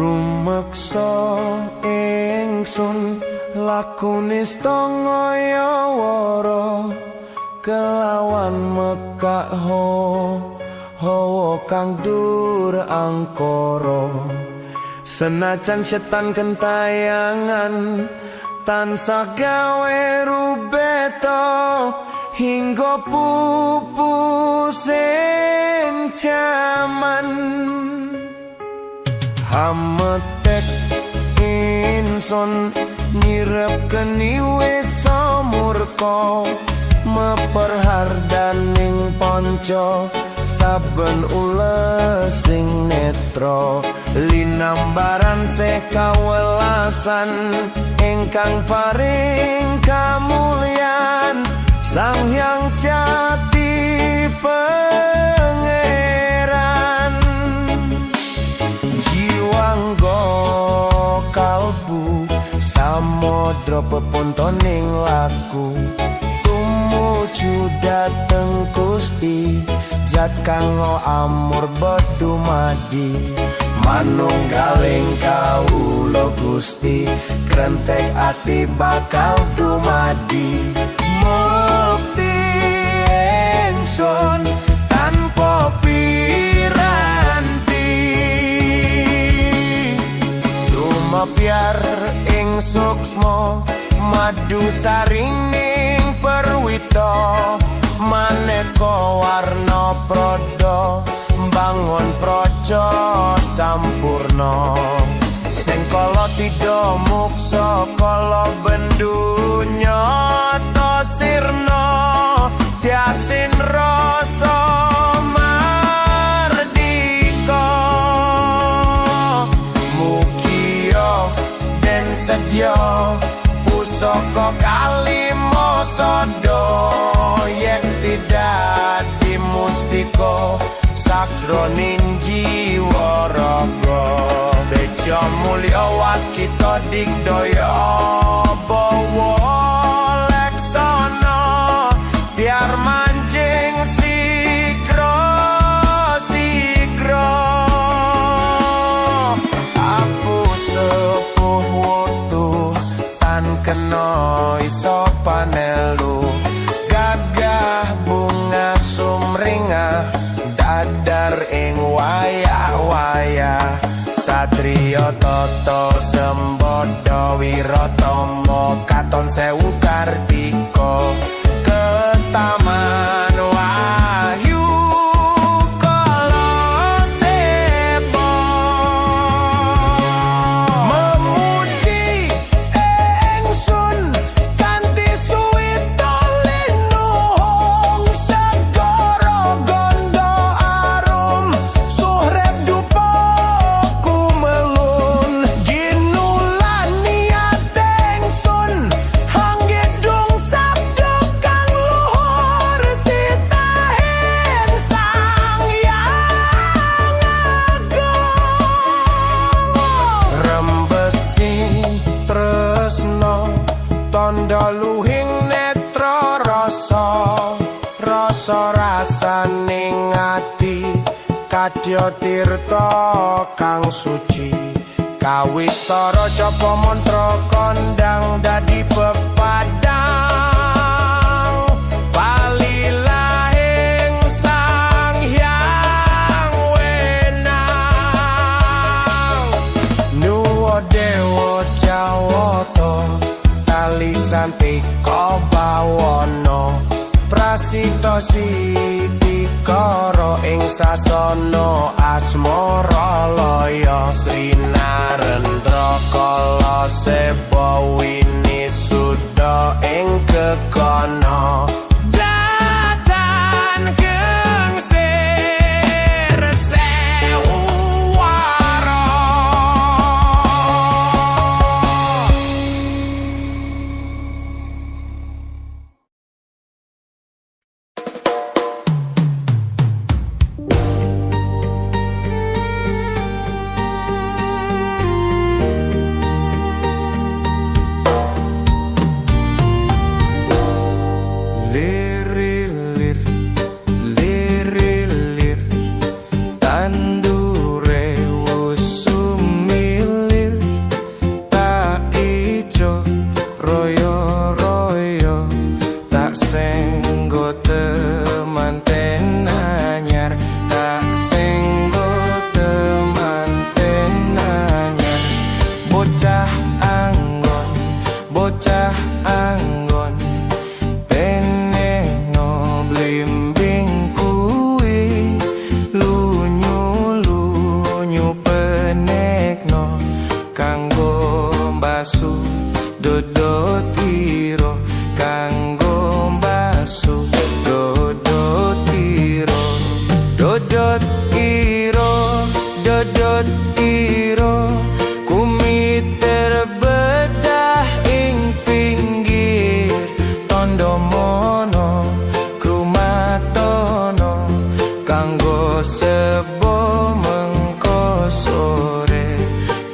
Rumeksa ingsun lakune stangaya wara kelawan mekak hawa kang dur angkara senajan setan kentayangan tansah gawe rubeta hingga pupusen jaman hametek insun nyirep keni wis murka meperhardaning panca saben ules sing netra linambaran sekawelasan ingkang paring kamulyan Sang Hyang Jati Pangeran jiwangga kalbu samodra pepuntoning laku tumuju dhateng Gusti zat kang amur bedumadi manunggaling kawula Gusti krentek ati bakal dumadi mukti ingsun tanpa piranti sumepyar ing suksma madu sarining perwita maneka warna prada bangun praja sampurna sing kala tidha muksa kala bendunya ta sirna tiasin rasa mardika mugia den sedya pusaka kalima sada yen tidak dimustika sakjroning jiwa raga beja mulya waskita digdaya bawa leksana biar manjing sigra sigra apu sepuh wutu tan kena iso panelu gagah bunga sumringah dadar ing wayah-wayah satriya tata sembada wiratama katon sewu kartika ketaman wahyu kala seba memuji ingsun kanthi suwita linuhung segara gondo arum suhrep dupa kumelun ginulan niat ingsun hanggedung sabda kang luhur titahin Sang Hyang Agung rembesi tresna tandha luhing netra rasa rasaning ati kadya tirta kang suci kawistara japa mantra kondang dadi pepadang palilahing Sang Hyang Wenang nuwa dewa jawata talisantika bawana prasita sitikara ing sasana asmara laya Sri Narendra kala seba winisuda ing kekana datan gengsir sewu wara dodot iro kanggo baso dodot iro dodot iro dodot iro kumit terbedah ing pinggir tondo mono krumatono kanggo sebo mengko sore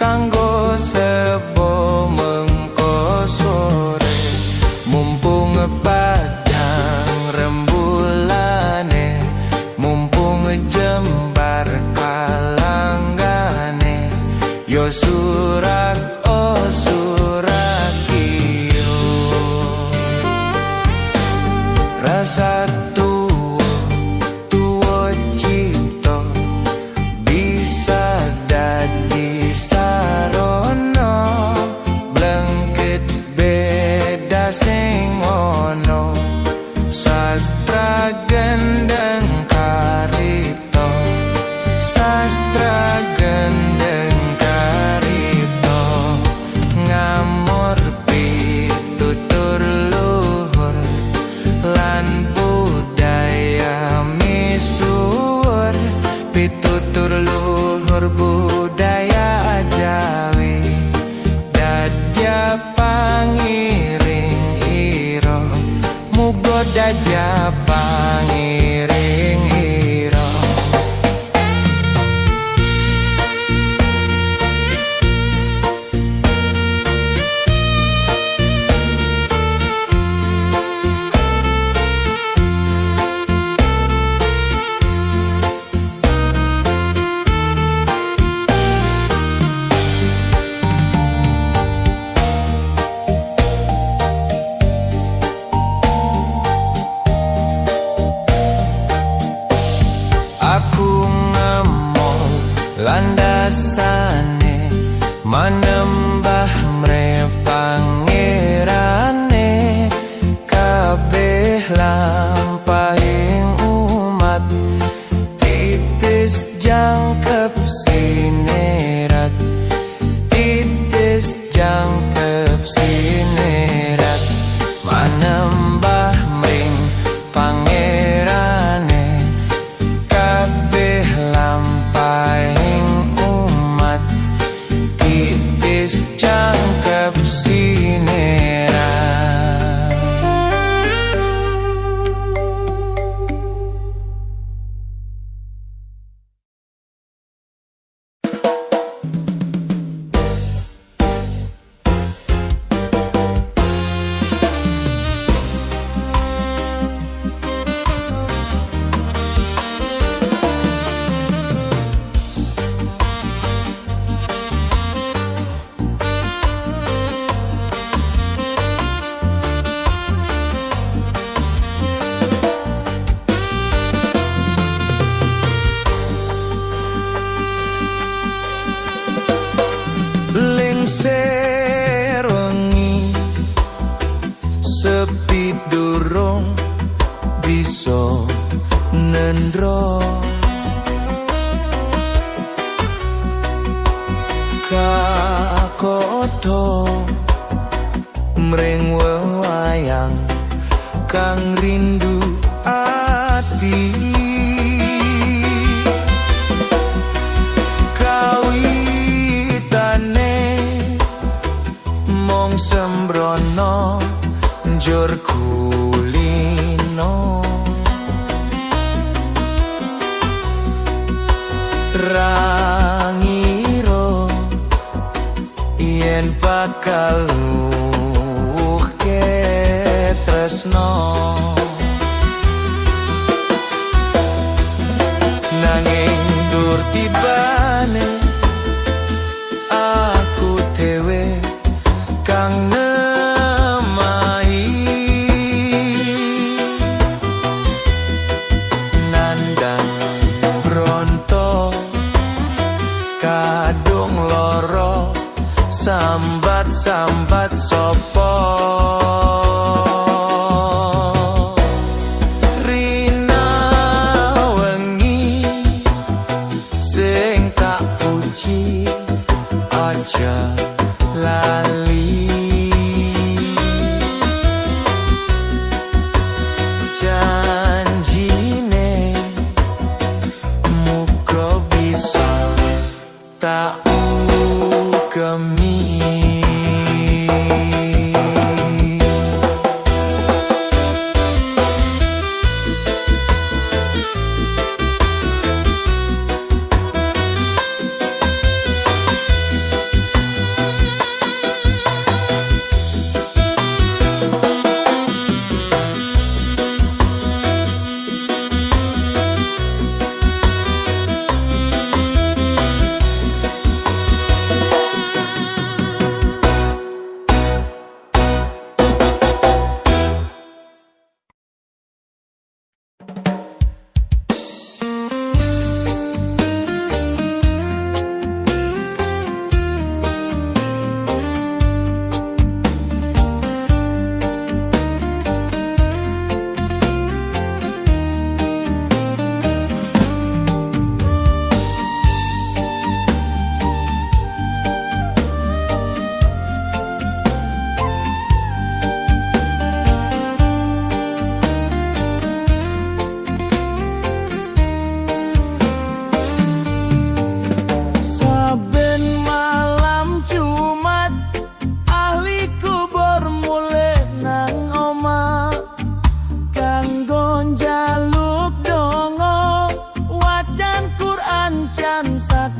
kanggo sebo mengko sore mumpung padang rembulane mumpung jembar kalanggane yo surak oh surak kiro rasa tuwo cipto bisa dadi sarono blengket beda sing ono sastra gendeng karito sastra gendeng karito ngamur pitutur luhur lan budaya misuwur pitutur luhur budaya Jawi dadya pangiring iro mugo dadya pangiring iro aku ngemol landasane manembah mre pangerane kabeh lampahing umat titis jangkep sinerat titis jangkep sinerat manembah mring pangerane kabeh lampahing umat titis jangkep sinerat lengser wengi sepi durung bisa nendro kakoto mring wewayang kang rindu ati mong sembrono njur kulino rangiro yen bakal luke tresno nanging dur tibane aku dhewe kang nemahi nandang bronto kadung loro sambat-sambat sopo rina wengi sing tak puji aja lali kami.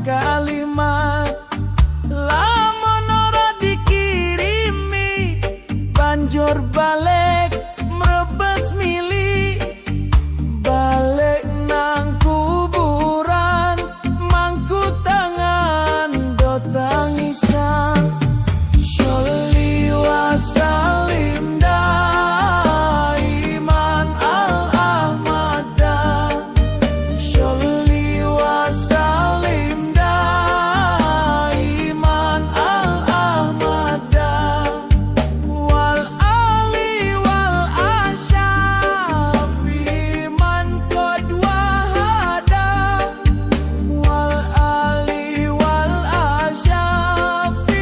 Kalimat lamun ora dikirimi banjur balik mrebes mili balik nang kuburan mangku tangan do tangisan Sholli wa salim daiman al-ahmada Sholli wa salim daiman al-ahmada wal ali wal asyafi man qad wahada wal ali wal asyafi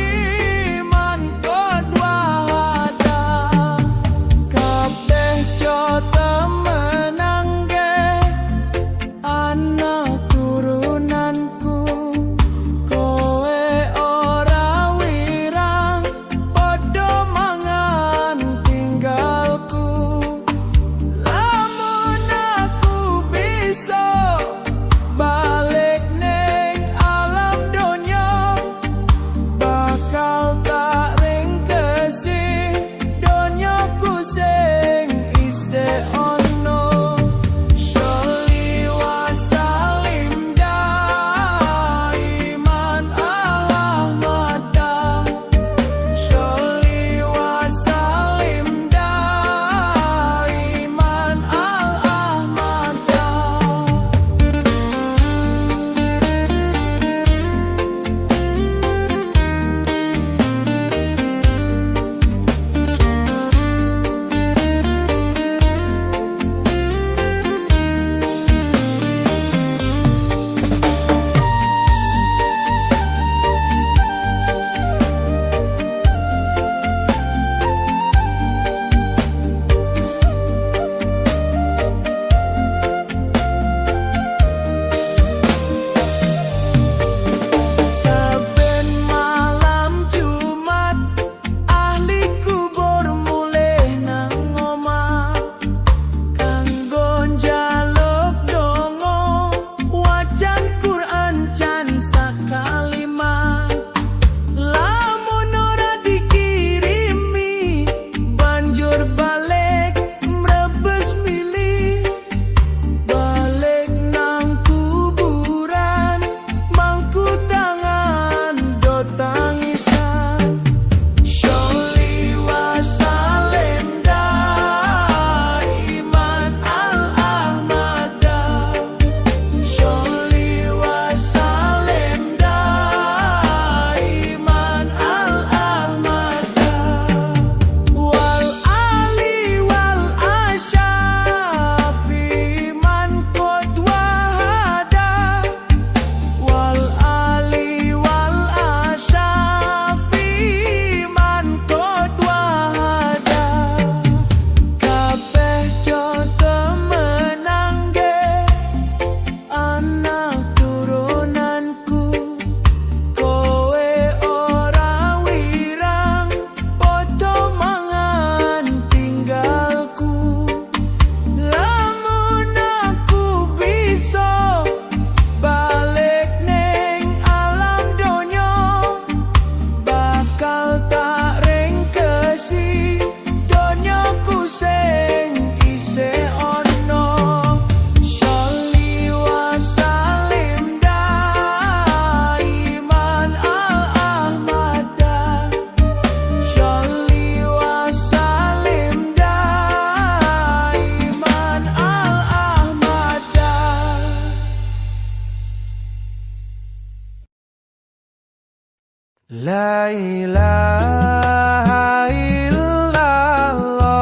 ilaha illallah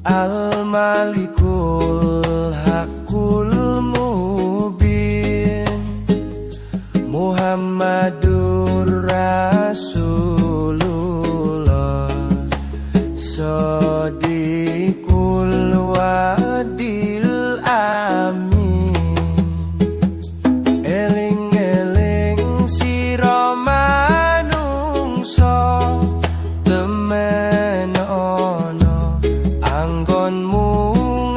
Al-Malikul Hakul Mubin Muhammadur Rasulullah Shadiqul Wadil Amin Eling-eling sira manungsa temen ana anggonmu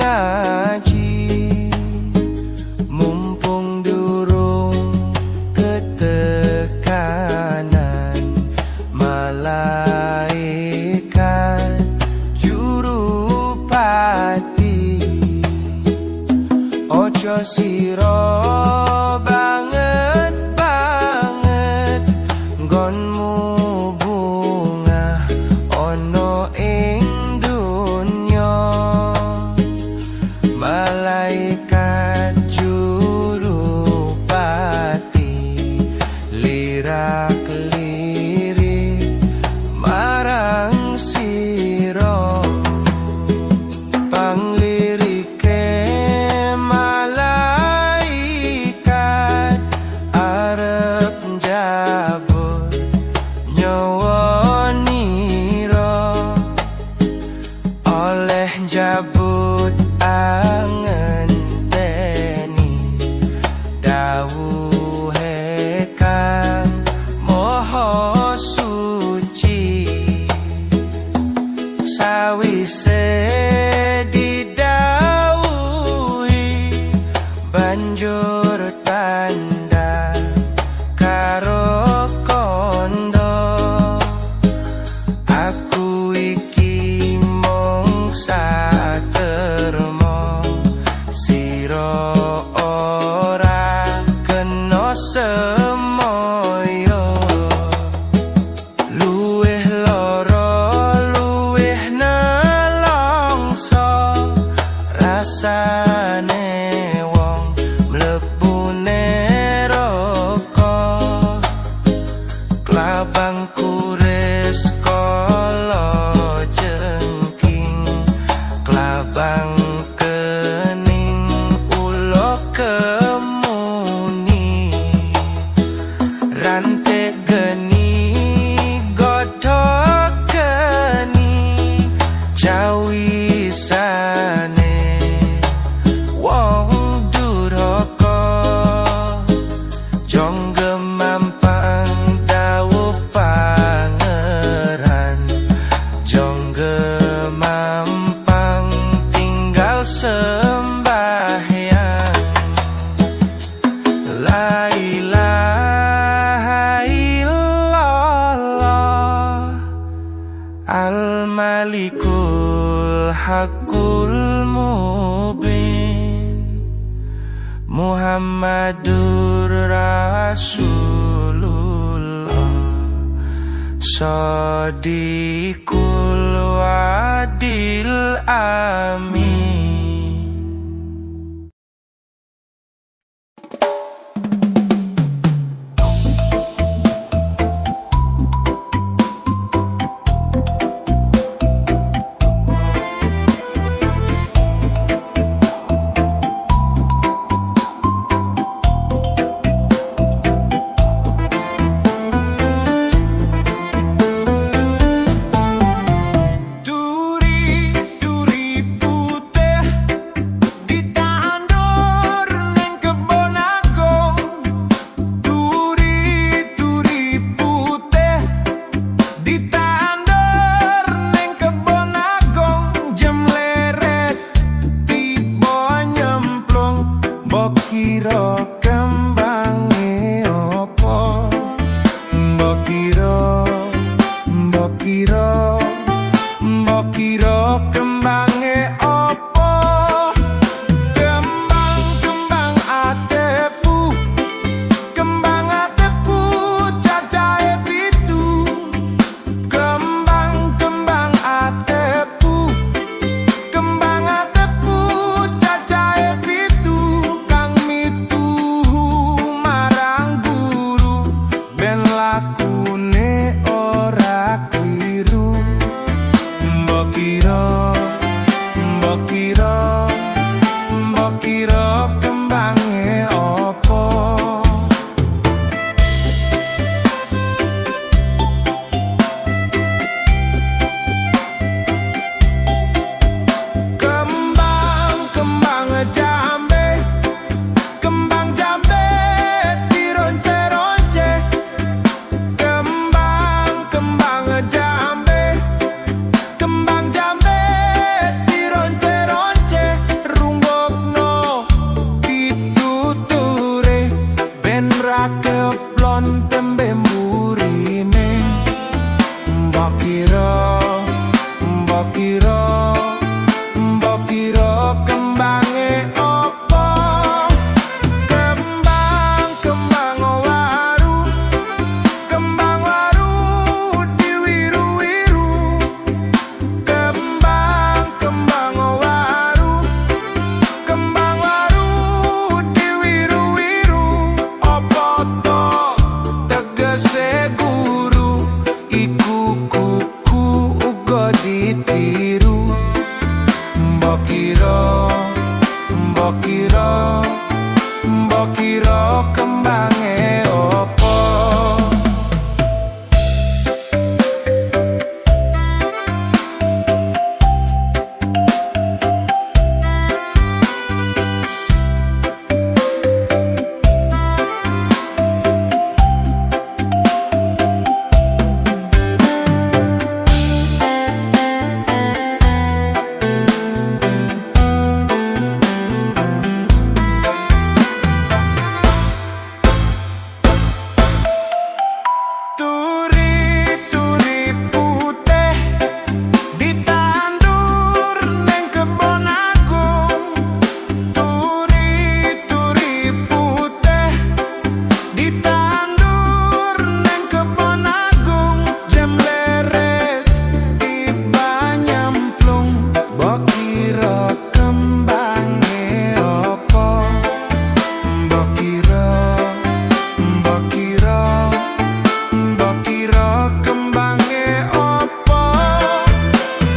ngaji mumpung durung ketekanan malaikat jurupati ojo sira banget nggonmu bungah ana ing dunya malaikat jurupati lirak-lirik marang sira panglirike malaikat arep njabut nyawa nira oleh njabut angenteni dawuhe kang maha suci sawise didhawuhi banjur tanda karo kondo aku iki mung satermo sira ora kena semoyo luwih lara luwih nelongso rasane wong mlebu neraka klabang kuris kala jengking klabang kening ulo kemuni rantek geni godhok geni jawisane wong duraka jongge mampang dawuh pangeran jongge mampang tinggal sembahyang la ilaha illallah Al-Malikul Hakul Mubin Muhammadur Rasulullah Shadiqul Wadil Amin Duri, duri, lakune ora kliru. Mbok kira, mbok kira, mbok kira kembange opo? Kembang jambe, kembang jambe dironce-ronce. Kembang jambe, kembang jambe dironce-ronce. Rungokno pituture ben ra keplon tembe mburine. Mbok kira, mbok kira, mbok kira kembange opo? Kembang waru, kembang waru diwiru-wiru. Kembang waru, kembang waru diwiru-wiru. Opo to tegese guru, iku kuku uga ditiru. Mbok kira, mbok kira, mbok kira kembange opo? Turi putih ditandur neng kebon agung. Turi putih ditandur neng kebon agung. Jam leret tiba nyemplung. Mbok kira kembange opo? Mbok kira, mbok kira, mbok kira kembange opo?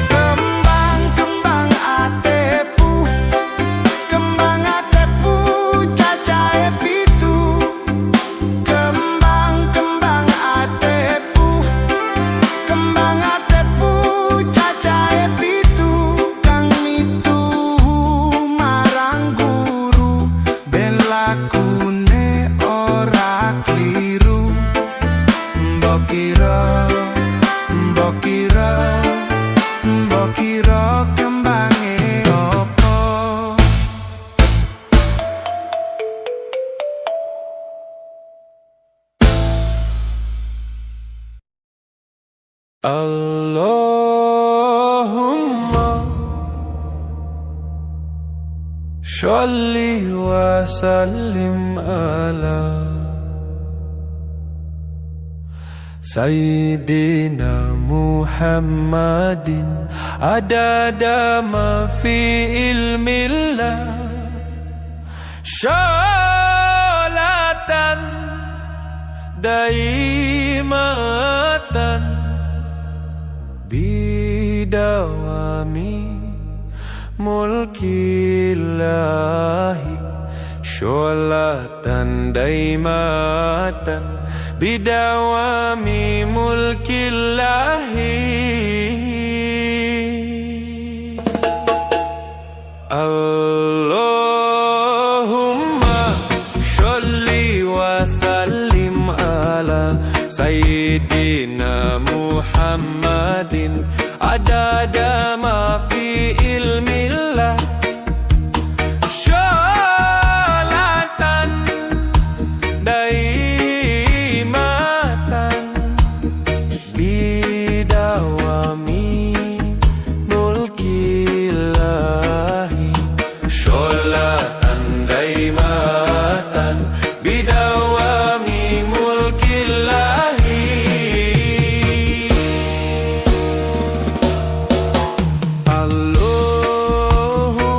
Kembang atepu, kembang atepu cacahe pitu. Kembang atepu, kembang atepu cacahe pitu. Kang mitu marang guru ben lakune ora kliru. Mbok kira, mbok kira, mbok kira kembange opo? Allahumma sholli wa sallim ala Sayyidina Muhammadin adada ma fi ilmillah. Sholatan daimatan bidawami mulkillahi. Sholatan daimatan bidawami mulkillahi. Allahumma sholli wa sallim ala Sayyidina Muhammadin adada ma fi ilmillah. Sholatan daimatan bidawami mulkillahi. Sholatan daimatan bidawami mulkillahi. Allahumma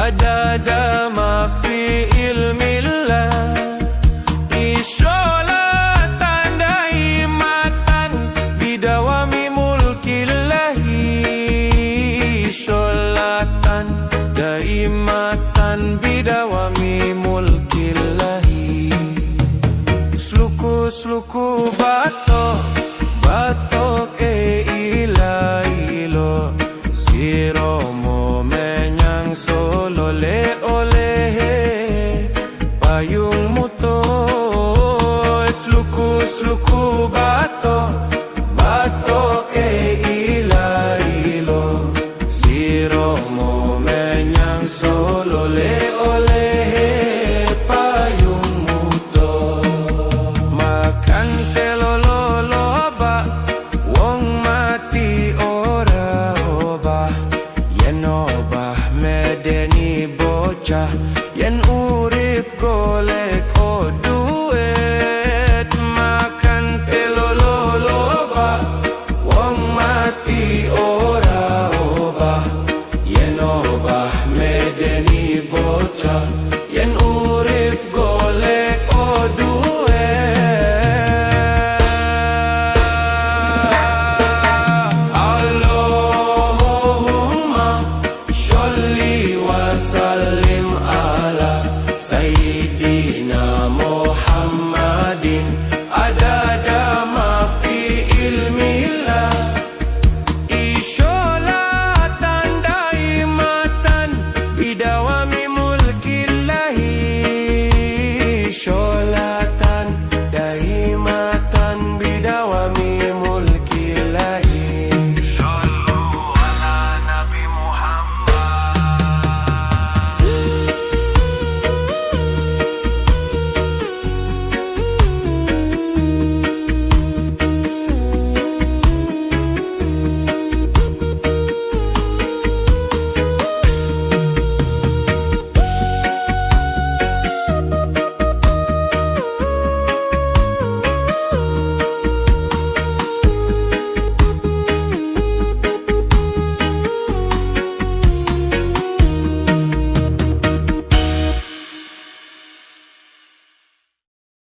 adada ma fi ilmillah. Sholatan daimatan bidawami mulkillahi. Sholatan daimatan bidawami mulkillahi. Sluku batok ilo siromo menyang solo le oleh payung muto. Sluku batok ilo siromo menyang solo le oleh payung muto. Makan telololoba wong mati ora obah. Yen obah medeni bocah, yen urip golek o duit. Makan telololoba wong mati ora obah. Yen obah medeni bocah,